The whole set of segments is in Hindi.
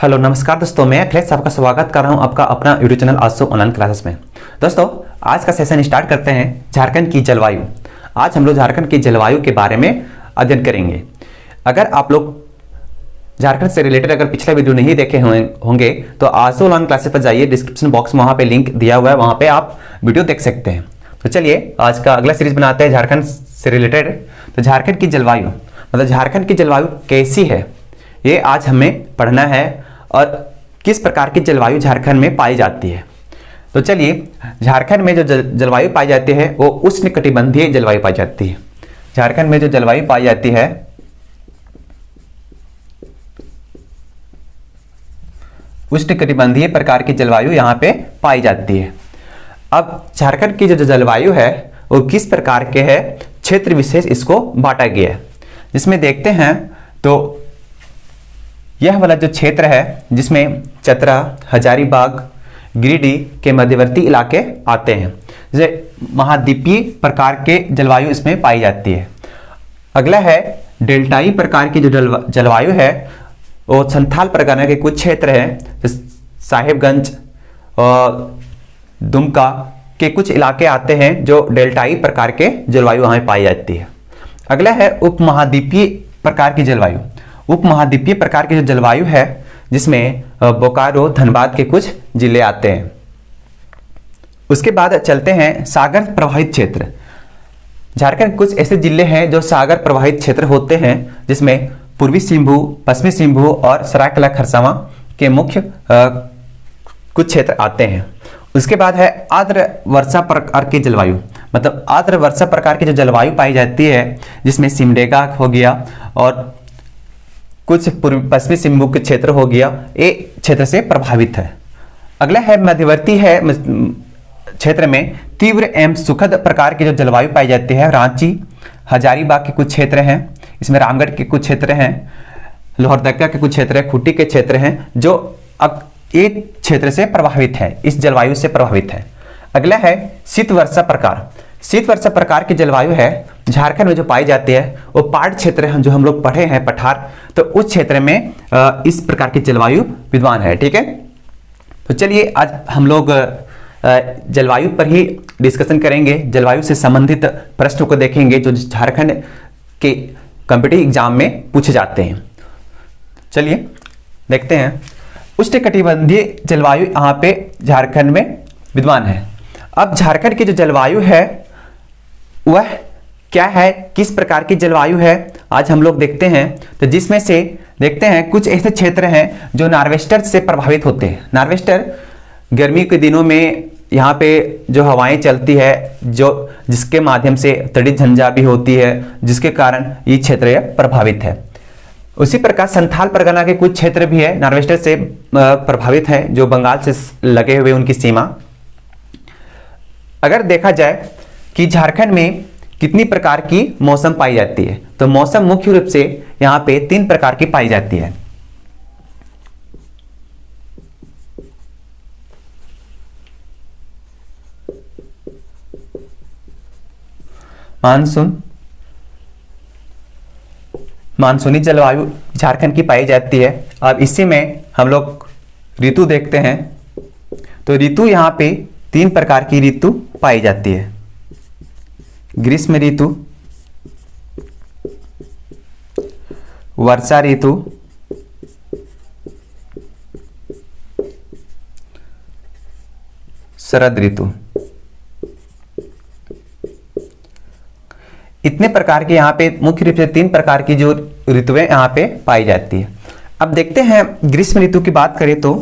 हेलो नमस्कार दोस्तों, मैं अखिलेश आपका स्वागत कर रहा हूं आपका अपना यूट्यूब चैनल आसो ऑनलाइन क्लासेस में। दोस्तों आज का सेशन स्टार्ट करते हैं झारखंड की जलवायु। आज हम लोग झारखंड की जलवायु के बारे में अध्ययन करेंगे। अगर आप लोग झारखंड से रिलेटेड अगर पिछला वीडियो नहीं देखे होंगे तो आसो ऑनलाइन क्लासेस पर जाइए, डिस्क्रिप्शन बॉक्स में वहाँ पे लिंक दिया हुआ है, वहाँ पे आप वीडियो देख सकते हैं। तो चलिए आज का अगला सीरीज बनाते हैं झारखंड से रिलेटेड। तो झारखंड की जलवायु मतलब झारखंड की जलवायु कैसी है ये आज हमें पढ़ना है और किस प्रकार की जलवायु झारखंड में पाई जाती है। तो चलिए, झारखंड में जो जलवायु पाई जाती है वो उष्णकटिबंधीय जलवायु पाई जाती है। झारखंड में जो जलवायु पाई जाती है उष्णकटिबंधीय प्रकार की जलवायु यहाँ पे पाई जाती है। अब झारखंड की जो जलवायु है वो किस प्रकार के है, क्षेत्र विशेष इसको बांटा गया है, जिसमें देखते हैं तो यह वाला जो क्षेत्र है जिसमें चतरा, हजारीबाग, गिरिडीह के मध्यवर्ती इलाके आते हैं, जैसे महाद्वीपीय प्रकार के जलवायु इसमें पाई जाती है। अगला है डेल्टाई प्रकार की जो जलवायु है वो संथाल परगना के कुछ क्षेत्र हैं, साहिबगंज और दुमका के कुछ इलाके आते हैं जो डेल्टाई प्रकार के जलवायु वहाँ पाई जाती है। अगला है उपमहाद्वीपीय प्रकार की जलवायु। उपमहाद्वीपीय प्रकार की जो जलवायु है जिसमें बोकारो, धनबाद के कुछ जिले आते हैं। उसके बाद चलते हैं सागर प्रभावित क्षेत्र। झारखंड कुछ ऐसे जिले हैं जो सागर प्रभावित क्षेत्र होते हैं, जिसमें पूर्वी सिंहभूम, पश्चिमी सिंहभूम और सरायकेला खरसावां के मुख्य कुछ क्षेत्र आते हैं। उसके बाद है आर्द्र वर्षा प्रकार की जलवायु, मतलब आर्द्र वर्षा प्रकार की जो जलवायु पाई जाती है जिसमें सिमडेगा हो गया और कुछ पश्चिमी सिंहभूम के क्षेत्र हो गया, ये क्षेत्र से प्रभावित है। अगला है मध्यवर्ती है क्षेत्र में तीव्र एवं सुखद प्रकार की जो जलवायु पाई जाती है। रांची, हजारीबाग के कुछ क्षेत्र हैं, इसमें रामगढ़ के कुछ क्षेत्र हैं, लोहरदगा के कुछ क्षेत्र है, खूंटी के क्षेत्र हैं जो अब एक क्षेत्र से प्रभावित है, इस जलवायु से प्रभावित है। अगला है शीत वर्षा प्रकार। शीत वर्षा प्रकार की जलवायु है झारखंड में जो पाई जाती है वो पहाड़ क्षेत्र है, जो हम लोग पढ़े हैं पठार, तो उस क्षेत्र में इस प्रकार की जलवायु विद्वान है। ठीक है, तो चलिए आज हम लोग जलवायु पर ही डिस्कशन करेंगे। जलवायु से संबंधित प्रश्नों को देखेंगे जो झारखंड के कॉम्पिटिटिव एग्जाम में पूछे जाते हैं। चलिए देखते हैं। उष्णकटिबंधीय जलवायु यहाँ पे झारखंड में विद्वान है। अब झारखंड की जो जलवायु है वह क्या है, किस प्रकार की जलवायु है, आज हम लोग देखते हैं। तो जिसमें से देखते हैं कुछ ऐसे क्षेत्र हैं जो नार्वेस्टर से प्रभावित होते हैं। नार्वेस्टर गर्मी के दिनों में यहाँ पे जो हवाएं चलती है, जो जिसके माध्यम से तड़ी झंझा भी होती है, जिसके कारण ये क्षेत्र प्रभावित है। उसी प्रकार संथाल परगना के कुछ क्षेत्र भी है नार्वेस्टर से प्रभावित है, जो बंगाल से लगे हुए उनकी सीमा। अगर देखा जाए कि झारखंड में कितनी प्रकार की मौसम पाई जाती है, तो मौसम मुख्य रूप से यहाँ पे 3 प्रकार की पाई जाती है। मानसूनी जलवायु झारखंड की पाई जाती है। अब इसी में हम लोग ऋतु देखते हैं। तो ऋतु यहाँ पे 3 प्रकार की ऋतु पाई जाती है। ग्रीष्म ऋतु, वर्षा ऋतु, शरद ऋतु। इतने प्रकार के यहाँ पे मुख्य रूप से 3 प्रकार की जो ऋतुएं यहाँ पे पाई जाती है। अब देखते हैं ग्रीष्म ऋतु की बात करें तो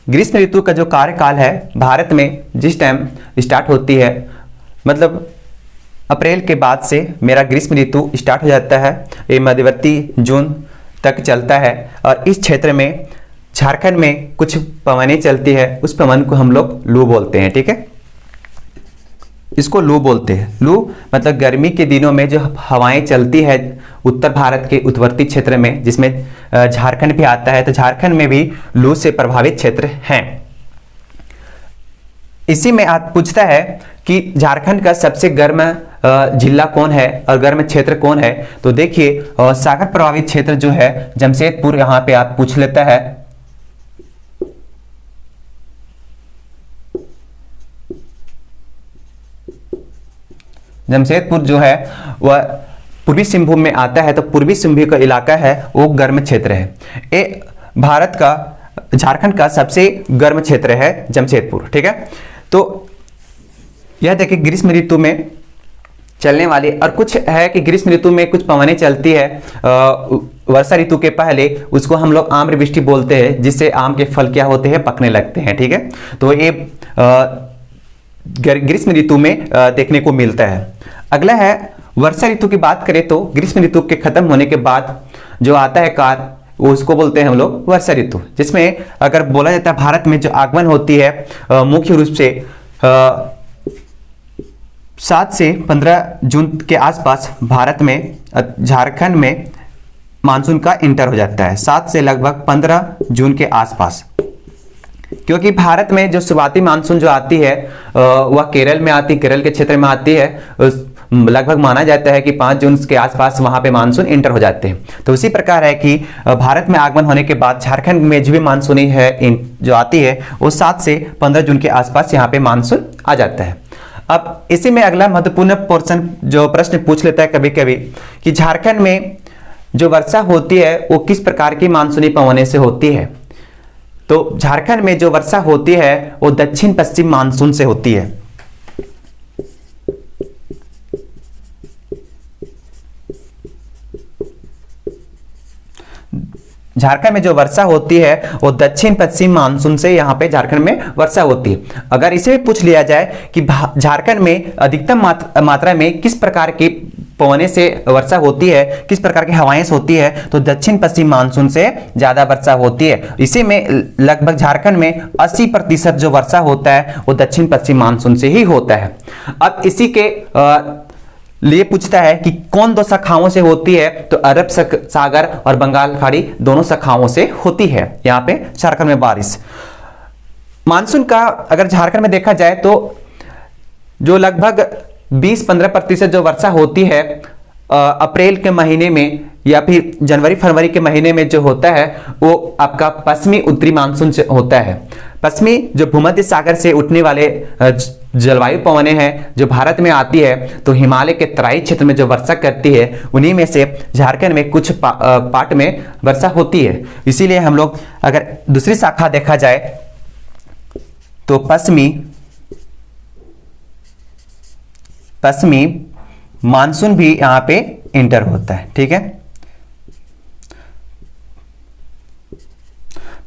ग्रीष्म ऋतु का जो कार्यकाल है भारत में जिस टाइम स्टार्ट होती है, मतलब अप्रैल के बाद से मेरा ग्रीष्म ऋतु स्टार्ट हो जाता है। ये मध्यवर्ती जून तक चलता है और इस क्षेत्र में झारखंड में कुछ पवनें चलती है, उस पवन को हम लोग लू बोलते हैं। ठीक है, इसको लू बोलते हैं। लू मतलब गर्मी के दिनों में जो हवाएं चलती है उत्तर भारत के उत्तरवर्ती क्षेत्र में, जिसमें झारखंड भी आता है, तो झारखंड में भी लू से प्रभावित क्षेत्र हैं। इसी में आज पूछता है कि झारखंड का सबसे गर्म जिला कौन है और गर्म क्षेत्र कौन है, तो देखिए सागर प्रभावित क्षेत्र जो है जमशेदपुर यहां पे आप पूछ लेता है। जमशेदपुर जो है वह पूर्वी सिंहभूम में आता है, तो पूर्वी सिंहभूम का इलाका है वो गर्म क्षेत्र है। ये भारत का झारखंड का सबसे गर्म क्षेत्र है जमशेदपुर, ठीक है। तो यह देखिए ग्रीष्म ऋतु में चलने वाली, और कुछ है कि ग्रीष्म ऋतु में कुछ पवनें चलती है वर्षा ऋतु के पहले, उसको हम लोग आम्र वृष्टि बोलते हैं, जिससे आम के फल क्या होते हैं, पकने लगते हैं, ठीक है। तो ये ग्रीष्म ऋतु में देखने को मिलता है। अगला है वर्षा ऋतु की बात करें तो ग्रीष्म ऋतु के खत्म होने के बाद जो आता है काल, उसको बोलते हैं हम लोग वर्षा ऋतु, जिसमें अगर बोला जाता है भारत में जो आगमन होती है मुख्य रूप से 7 से 15 जून के आसपास भारत में झारखंड में मानसून का इंटर हो जाता है, 7 से लगभग 15 जून के आसपास। क्योंकि भारत में जो शुरुआती मानसून जो आती है वह केरल में आती, केरल के क्षेत्र में आती है, लगभग माना जाता है कि 5 जून के आसपास वहां पे मानसून इंटर हो जाते हैं। तो उसी प्रकार है कि भारत में आगमन होने के बाद झारखंड में जो भी मानसूनी है जो आती है वो 7 से 15 जून के आसपास यहाँ पे मानसून आ जाता है। अब इसी में अगला महत्वपूर्ण पोर्शन जो प्रश्न पूछ लेता है कभी कभी कि झारखंड में जो वर्षा होती है वो किस प्रकार की मानसूनी पवने से होती है। तो झारखंड में जो वर्षा होती है वो दक्षिण पश्चिम मानसून से होती है। झारखंड में जो वर्षा होती है वो दक्षिण पश्चिम मानसून से यहाँ पे झारखंड में वर्षा होती है। अगर इसे पूछ लिया जाए कि झारखंड में अधिकतम मात्रा में किस प्रकार की पवने से वर्षा होती है, किस प्रकार की हवाएं होती है, तो दक्षिण पश्चिम मानसून से ज्यादा वर्षा होती है। इसी में लगभग झारखंड में 80% जो वर्षा होता है वो दक्षिण पश्चिम मानसून से ही होता है। अब इसी के लिए पूछता है कि कौन दो शाखाओं से होती है, तो अरब सागर और बंगाल खाड़ी दोनों शाखाओं से होती है यहाँ पे झारखंड में बारिश। मानसून का अगर झारखंड में देखा जाए तो जो लगभग 20-15% जो वर्षा होती है अप्रैल के महीने में या फिर जनवरी फरवरी के महीने में जो होता है वो आपका पश्चिमी उत्तरी मानसून से होता है। पश्चिमी जो भूमध्य सागर से उठने वाले जलवायु पवने हैं जो भारत में आती है, तो हिमालय के तराई क्षेत्र में जो वर्षा करती है उन्हीं में से झारखंड में कुछ पार्ट में वर्षा होती है। इसीलिए हम लोग अगर दूसरी शाखा देखा जाए तो पश्चिमी मानसून भी यहां पे इंटर होता है, ठीक है।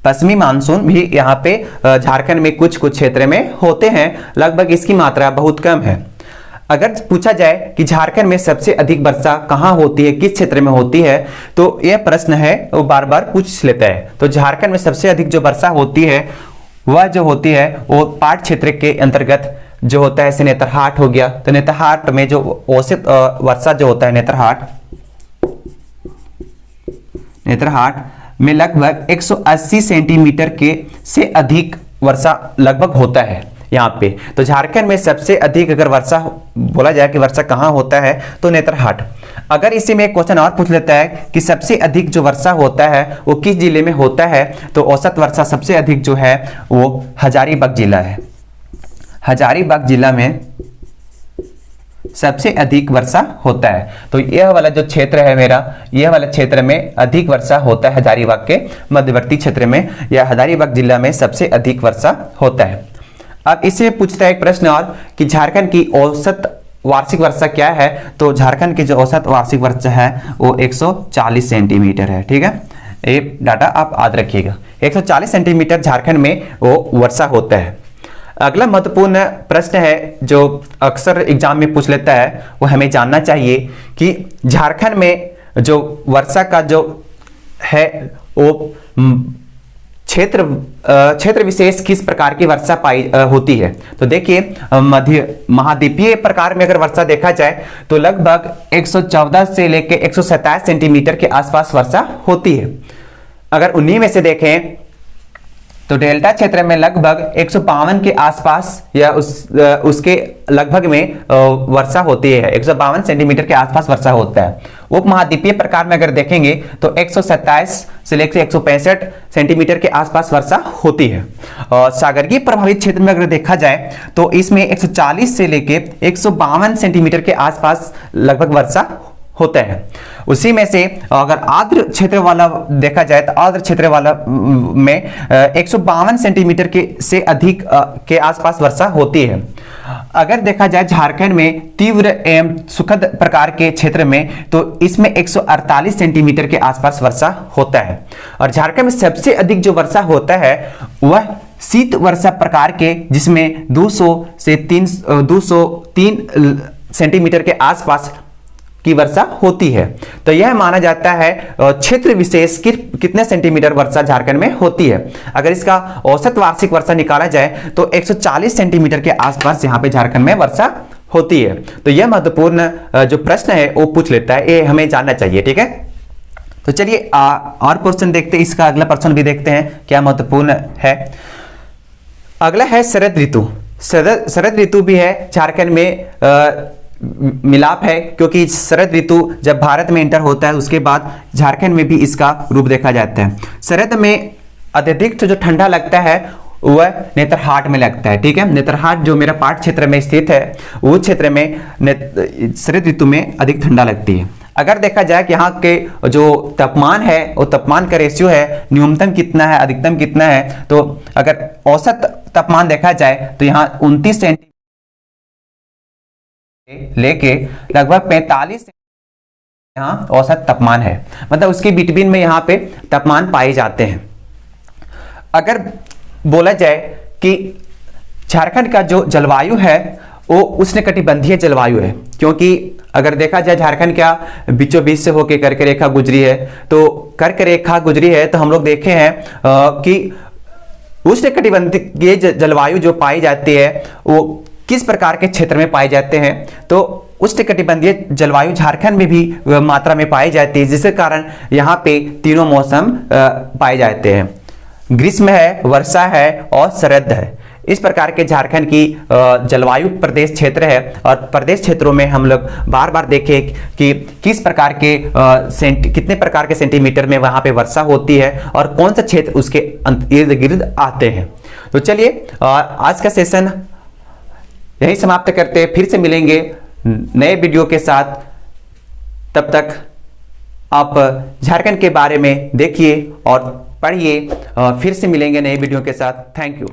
पश्चिमी मानसून भी यहाँ पे झारखंड में कुछ क्षेत्र में होते हैं, लगभग इसकी मात्रा बहुत कम है। अगर पूछा जाए कि झारखंड में सबसे अधिक वर्षा कहाँ होती है, किस क्षेत्र में होती है, तो यह प्रश्न है वो बार बार पूछ लेता है। तो झारखंड में सबसे अधिक जो वर्षा होती है वह जो होती है वो पाट क्षेत्र के अंतर्गत जो होता है, जैसे नेतरहाट हो गया, तो नेतरहाट में जो औसत वर्षा जो होता है नेतरहाट में लगभग 180 सेंटीमीटर के से अधिक वर्षा लगभग होता है यहाँ पे। तो झारखंड में सबसे अधिक अगर वर्षा बोला जाए कि वर्षा कहाँ होता है तो नेतरहाट। अगर इसी में एक क्वेश्चन और पूछ लेता है कि सबसे अधिक जो वर्षा होता है वो किस जिले में होता है, तो औसत वर्षा सबसे अधिक जो है वो हजारीबाग जिला है। हजारीबाग जिला में सबसे अधिक वर्षा होता है। तो यह वाला जो क्षेत्र है मेरा, यह वाला क्षेत्र में अधिक वर्षा होता है हजारीबाग के मध्यवर्ती क्षेत्र में, या हजारीबाग जिला में सबसे अधिक वर्षा होता है। अब इससे पूछता है एक प्रश्न और कि झारखंड की औसत वार्षिक वर्षा क्या है, तो झारखंड की जो औसत वार्षिक वर्षा है वो 140 सेंटीमीटर है, ठीक है। ये डाटा आप याद रखिएगा, 140 सेंटीमीटर झारखंड में वो वर्षा होता है। अगला महत्वपूर्ण प्रश्न है जो अक्सर एग्जाम में पूछ लेता है, वो हमें जानना चाहिए कि झारखंड में जो वर्षा का जो है वो क्षेत्र विशेष किस प्रकार की वर्षा पाई होती है। तो देखिए मध्य महाद्वीपीय प्रकार में अगर वर्षा देखा जाए तो लगभग 114 से लेकर 127 सेंटीमीटर के आसपास वर्षा होती है। अगर उन्हीं में से देखें तो डेल्टा क्षेत्र में लगभग 152 के आसपास या उसके लगभग में वर्षा होती है। 152 सेंटीमीटर के आसपास वर्षा होता है। उपमहाद्वीपीय प्रकार में अगर देखेंगे तो 127 से लेकर 165 सेंटीमीटर के आसपास वर्षा होती है। और सागरीय प्रभावित क्षेत्र में अगर देखा जाए तो इसमें 140 से लेकर 152 सेंटीमीटर के आसपास लगभग वर्षा होता है। उसी में से अगर आर्द्र क्षेत्र वाला देखा जाए तो आर्द्र क्षेत्र वाला में 152 सेंटीमीटर के से अधिक के आसपास वर्षा होती है। अगर देखा जाए झारखंड में तीव्र एवं सुखद प्रकार के क्षेत्र में तो इसमें 148 सेंटीमीटर के आसपास वर्षा होता है। और झारखंड में सबसे अधिक जो वर्षा होता है वह शीत वर्षा प्रकार के, जिसमें 203 सेंटीमीटर के आसपास की वर्षा होती है। तो यह माना जाता है क्षेत्र विशेष कितने सेंटीमीटर वर्षा झारखंड में होती है। अगर इसका औसत वार्षिक वर्षा निकाला जाए तो 140 सेंटीमीटर के आसपास यहाँ पे झारखंड में वर्षा होती है। तो यह महत्वपूर्ण जो प्रश्न है वो पूछ लेता है, ये हमें जानना चाहिए। ठीक है, तो चलिए और क्वेश्चन देखते हैं। इसका अगला प्रश्न भी देखते हैं क्या महत्वपूर्ण है। अगला है शरद ऋतु। शरद ऋतु भी है झारखंड में मिलाप है, क्योंकि शरद ऋतु जब भारत में इंटर होता है उसके बाद झारखंड में भी इसका रूप देखा जाता है। शरद में अत्यधिक जो ठंडा लगता है वह नेतरहाट में लगता है। ठीक है, नेतरहाट जो मेरा पाट क्षेत्र में स्थित है उस क्षेत्र में शरद ऋतु में अधिक ठंडा लगती है। अगर देखा जाए कि यहाँ के जो तापमान है वो तापमान का रेशियो है, न्यूनतम कितना है अधिकतम कितना है, तो अगर औसत तापमान देखा जाए तो यहाँ 29 सेंटीमीटर लेके लगभग 45 यहाँ औसत तापमान है, मतलब उसके बिटवीन में यहाँ पे तापमान पाए जाते हैं। अगर बोला जाए कि झारखंड का जो जलवायु है वो उष्णकटिबंधीय जलवायु है, क्योंकि अगर देखा जाए झारखंड क्या बीचों बीच से होकर कर्क रेखा गुजरी है, तो कर्क रेखा गुजरी है तो हम लोग देखे हैं कि उष्णकटिबंधीय जलवायु जो पाई जाती है वो किस प्रकार के क्षेत्र में पाए जाते हैं। तो उष्णकटिबंधीय जलवायु झारखंड में भी मात्रा में पाई जाती है, जिसके कारण यहाँ पे तीनों मौसम पाए जाते हैं, ग्रीष्म है, वर्षा है और शरद है। इस प्रकार के झारखंड की जलवायु प्रदेश क्षेत्र है। और प्रदेश क्षेत्रों में हम लोग बार बार देखे कि किस प्रकार के कितने प्रकार के सेंटीमीटर में वहां पे वर्षा होती है और कौन सा क्षेत्र उसके इर्द गिर्द आते हैं। तो चलिए आज का सेशन यही समाप्त करते हैं, फिर से मिलेंगे नए वीडियो के साथ। तब तक आप झारखंड के बारे में देखिए और पढ़िए, फिर से मिलेंगे नए वीडियो के साथ। Thank you.